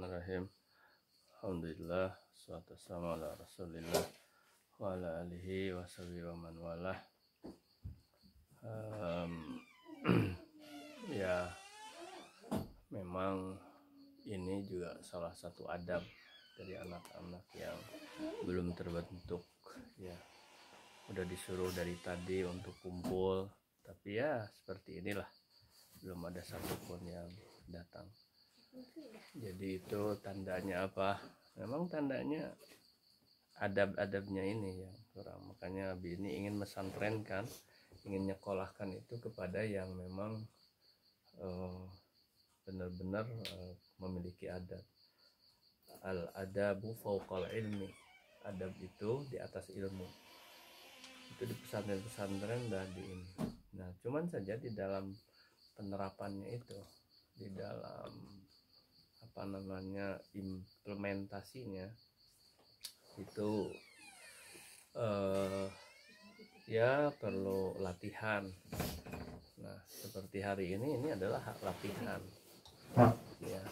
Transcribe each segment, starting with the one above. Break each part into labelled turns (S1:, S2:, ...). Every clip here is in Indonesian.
S1: Bismillahirrahmanirrahim. Alhamdulillah, wassalatu wassalamu ala Rasulillah wa ala alihi wa sahbihi wa man walah. Ya, memang ini juga salah satu adab dari anak-anak yang belum terbentuk. Ya, udah disuruh dari tadi untuk kumpul, tapi ya seperti inilah, belum ada satupun yang datang. Jadi itu tandanya apa? Memang tandanya adab-adabnya ini yang kurang. Makanya Abi ini ingin mesantrenkan, ingin nyekolahkan itu kepada yang memang benar-benar memiliki adab. Al-adabu fauqal ilmi. Adab itu di atas ilmu. Itu di pesantren-pesantren dan di ini. Nah, cuman saja di dalam penerapannya itu, di dalam implementasinya itu ya perlu latihan. Nah, seperti hari ini adalah latihan ya.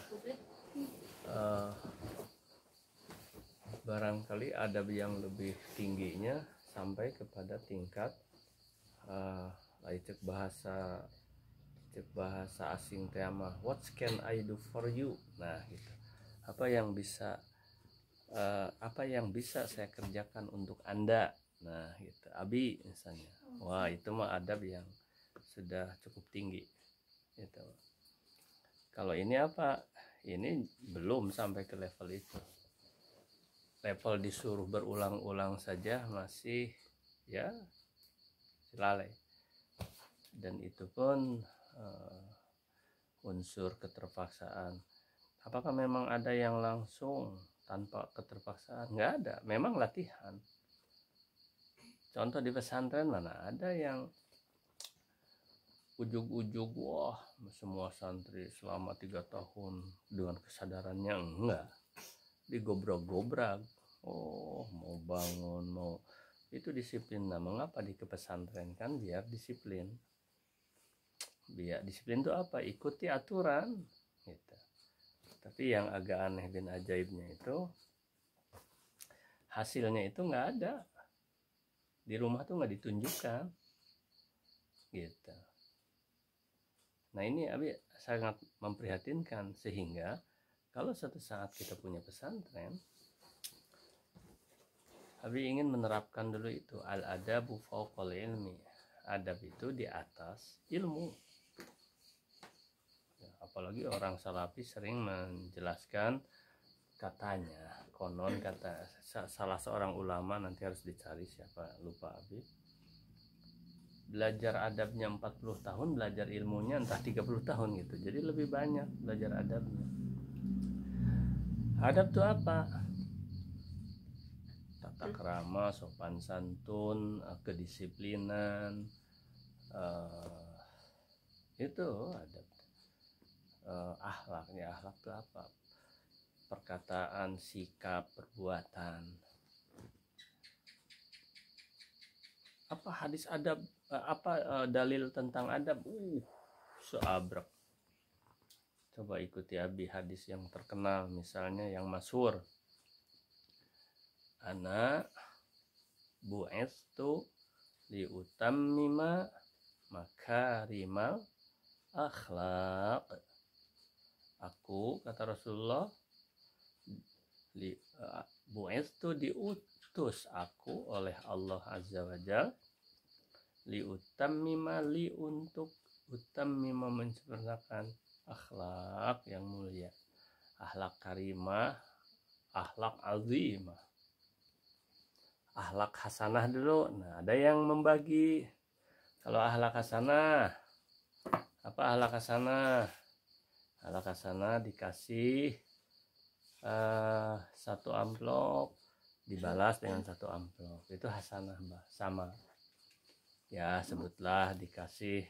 S1: Barangkali adab yang lebih tingginya sampai kepada tingkat cek bahasa asing tema what can I do for you. Nah gitu, apa yang bisa saya kerjakan untuk Anda. Nah gitu, Abi misalnya. Wah, itu mah adab yang sudah cukup tinggi gitu. Kalau ini apa, ini belum sampai ke level itu. Level disuruh berulang-ulang saja masih ya lalai, dan itu pun unsur keterpaksaan. Apakah memang ada yang langsung tanpa keterpaksaan? Nggak ada, memang latihan. Contoh di pesantren mana ada yang ujug-ujug wah semua santri selama 3 tahun dengan kesadarannya. Enggak, digobrak-gobrak. Oh, mau bangun, mau itu disiplin. Nah, mengapa di pesantren kan biar disiplin. Biar disiplin itu apa? Ikuti aturan gitu. Tapi yang agak aneh dan ajaibnya itu hasilnya itu nggak ada di rumah tuh, nggak ditunjukkan gitu. Nah, ini Abi sangat memprihatinkan, sehingga kalau suatu saat kita punya pesantren, Abi ingin menerapkan dulu itu al-adabu fauqal ilmi. Adab itu di atas ilmu. Apalagi orang salafi sering menjelaskan, katanya konon kata salah seorang ulama, nanti harus dicari siapa, lupa Abi, belajar adabnya 40 tahun, belajar ilmunya entah 30 tahun gitu. Jadi lebih banyak belajar adabnya. Adab itu apa? Tata krama, sopan santun, kedisiplinan, itu adab. Akhlaknya, akhlak itu apa? Perkataan, sikap, perbuatan. Apa hadis adab, dalil tentang adab? Seabrek. Coba ikuti Abi hadis yang terkenal, misalnya yang masyhur. Ana bu'itsu liutammima makarimal akhlaq. Aku, kata Rasulullah, bu'itsu, diutus aku oleh Allah Azza wa Jalla, liutammima, untuk utammima, menyempurnakan akhlak yang mulia, akhlak karimah, akhlak azimah, akhlak hasanah dulu. Nah, ada yang membagi. Kalau akhlak hasanah, apa akhlak hasanah? Akhlak hasanah dikasih satu amplop, dibalas dengan satu amplop, itu hasanah, Mbak. Sama ya, sebutlah dikasih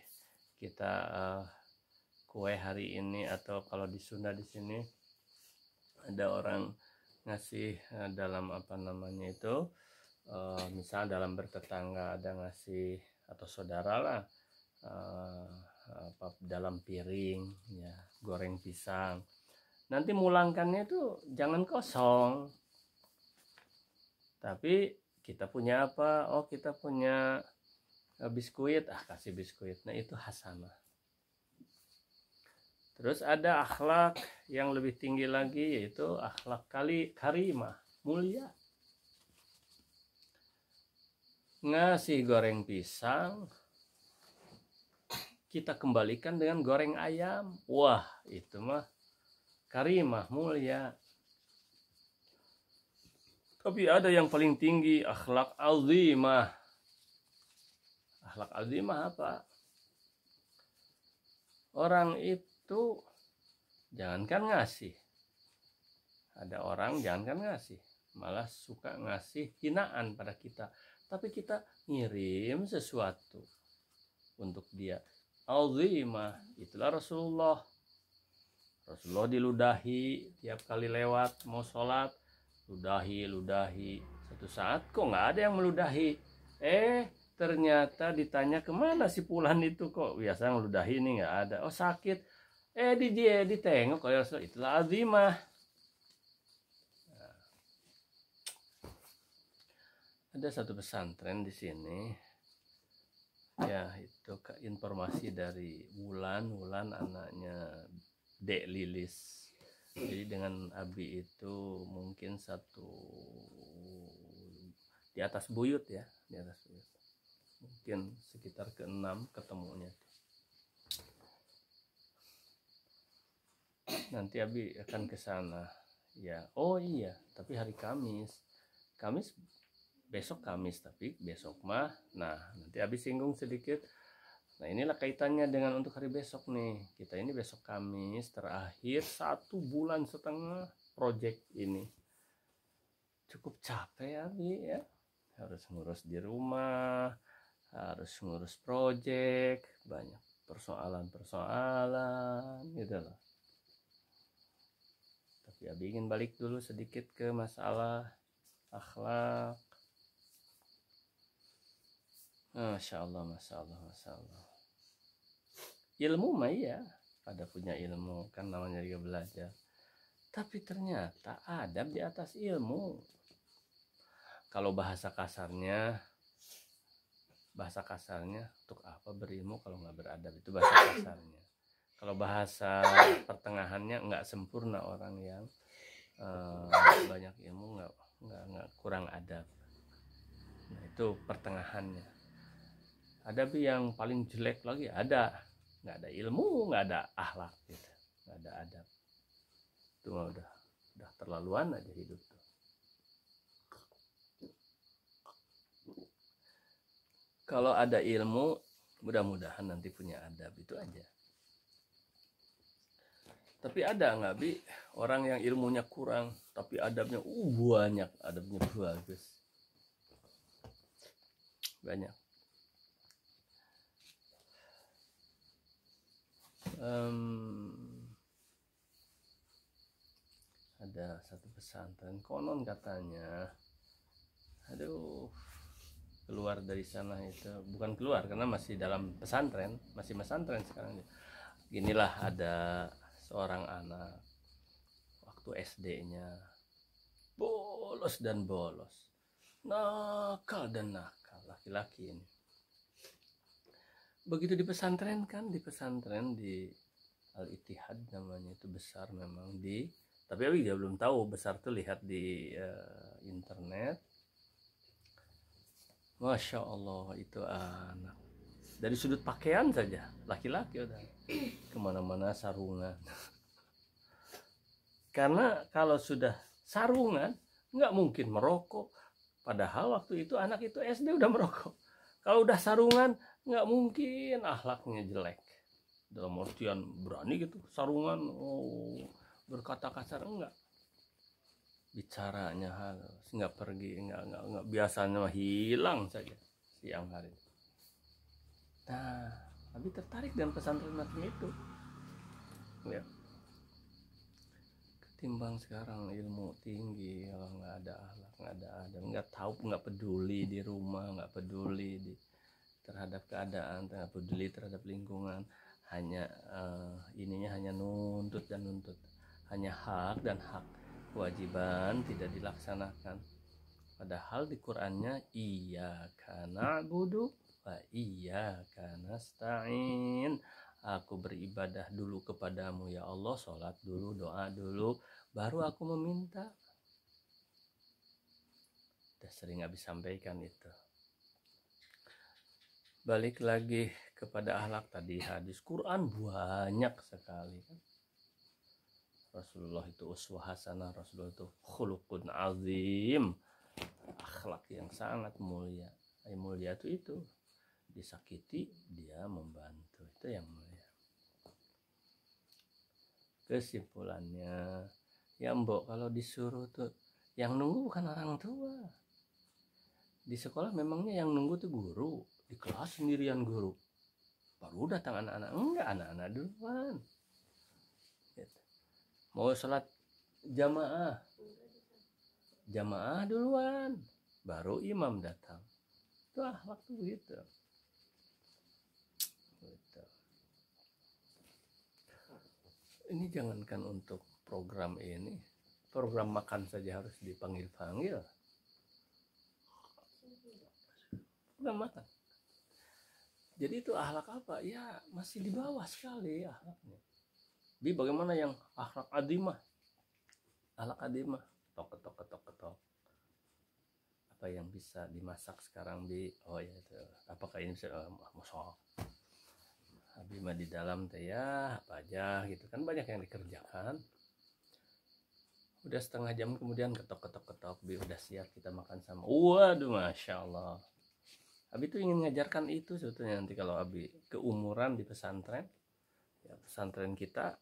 S1: kita kue hari ini, atau kalau di Sunda di sini ada orang ngasih dalam itu, misal dalam bertetangga ada ngasih, atau saudara lah, dalam piring ya, goreng pisang. nanti mulangkannya itu jangan kosong, tapi kita punya apa, oh kita punya biskuit, kasih biskuit. Nah itu hasanah. Terus ada akhlak yang lebih tinggi lagi, yaitu akhlak karimah, mulia. Ngasih goreng pisang, kita kembalikan dengan goreng ayam. Wah, itu mah karimah, mulia. Tapi ada yang paling tinggi, akhlak azimah. Akhlak azimah apa? Orang itu jangankan ngasih, ada orang jangankan ngasih, malah suka ngasih hinaan pada kita, tapi kita ngirim sesuatu untuk dia. Azimah, itulah Rasulullah diludahi tiap kali lewat mau sholat, ludahi. Satu saat kok nggak ada yang meludahi, ternyata ditanya kemana si Fulan itu, kok biasa ngeludahi ini nggak ada, oh sakit, ditengok ya Rasul. Itulah azimah. Nah, ada satu pesantren di sini ya, itu informasi dari Wulan anaknya Dek Lilis. Jadi dengan Abi itu mungkin di atas buyut ya, di atas buyut. Mungkin sekitar ke-6 ketemunya. Nanti Abi akan ke sana. Ya, oh iya, tapi hari Kamis besok Kamis, tapi besok mah. Nah, nanti Abi singgung sedikit. Nah, inilah kaitannya dengan untuk hari besok nih. Kita ini besok Kamis terakhir 1,5 bulan project ini. Cukup capek Abi ya. Harus ngurus di rumah, harus ngurus project, banyak persoalan gitu loh. Tapi Abi ingin balik dulu sedikit ke masalah akhlak. Masya Allah. Ilmu mah ya, pada punya ilmu kan, namanya juga belajar. Tapi ternyata adab di atas ilmu. Kalau bahasa kasarnya untuk apa berilmu kalau nggak beradab, itu bahasa kasarnya. Kalau bahasa pertengahannya nggak sempurna orang yang banyak ilmu, nggak kurang adab. Nah, itu pertengahannya. Adab yang paling jelek lagi ada, nggak ada ilmu, nggak ada akhlak gitu, nggak ada adab. Itu udah terlaluan aja hidup tuh. Kalau ada ilmu, mudah-mudahan nanti punya adab, itu aja. Tapi ada nggak Bi orang yang ilmunya kurang tapi adabnya banyak, adabnya bagus, banyak. Ada satu pesantren konon katanya, keluar dari sana itu, bukan keluar karena masih dalam pesantren, masih pesantren sekarang. Inilah ada seorang anak waktu SD-nya bolos, nakal laki-laki ini. Begitu di pesantren di Al-Ittihad namanya, itu besar memang tapi Abi juga belum tahu besar tuh, lihat di internet. Masya Allah, itu anak dari sudut pakaian saja laki-laki udah kemana-mana sarungan. Karena kalau sudah sarungan nggak mungkin merokok, padahal waktu itu anak itu SD udah merokok. Kalau udah sarungan nggak mungkin akhlaknya jelek, dalam artian berani gitu sarungan, berkata kasar, enggak. Bicaranya halus, nggak pergi, nggak biasanya hilang saja siang hari. Nah, Abi tertarik dengan pesantren macam itu ya. Ketimbang sekarang ilmu tinggi, kalau nggak ada akhlak, nggak ada adab, nggak tahu, nggak peduli di rumah, nggak peduli terhadap keadaan, nggak peduli terhadap lingkungan, hanya ininya hanya nuntut. hanya hak dan hak kewajiban tidak dilaksanakan. Padahal di Qur'annya iyyaka na'budu wa iyyaka nasta'in. Aku beribadah dulu kepadamu ya Allah, sholat dulu, doa dulu, baru aku meminta. Udah sering habis sampaikan itu. Balik lagi kepada akhlak tadi, hadis Quran banyak sekali kan. Rasulullah itu uswah hasanah, Rasulullah itu khuluqun azim, akhlak yang sangat mulia. Yang mulia itu disakiti dia membantu, itu yang mulia. Kesimpulannya ya mbok, kalau disuruh tuh yang nunggu bukan orang tua. Di sekolah memangnya yang nunggu tuh guru, di kelas sendirian guru, baru datang anak-anak. Enggak, anak-anak duluan gitu. Mau sholat jamaah duluan, baru imam datang. Itu akhlak tuh begitu. Ini jangankan untuk program ini, program makan saja harus dipanggil-panggil. Program makan. Jadi itu akhlak apa? Ya masih di bawah sekali akhlaknya. Bi, bagaimana yang akhlak adimah? Akhlak adimah, ketok. Apa yang bisa dimasak sekarang, Bi? Oh ya itu. Apakah ini bisa masak? Abi mah di dalam teh ya apa aja gitu kan, banyak yang dikerjakan. Udah setengah jam kemudian ketok, Bi udah siap kita makan sama. Waduh, masya Allah. Abi tuh ingin ngajarkan itu sebetulnya nanti kalau Abi keumuran di pesantren. Ya, pesantren kita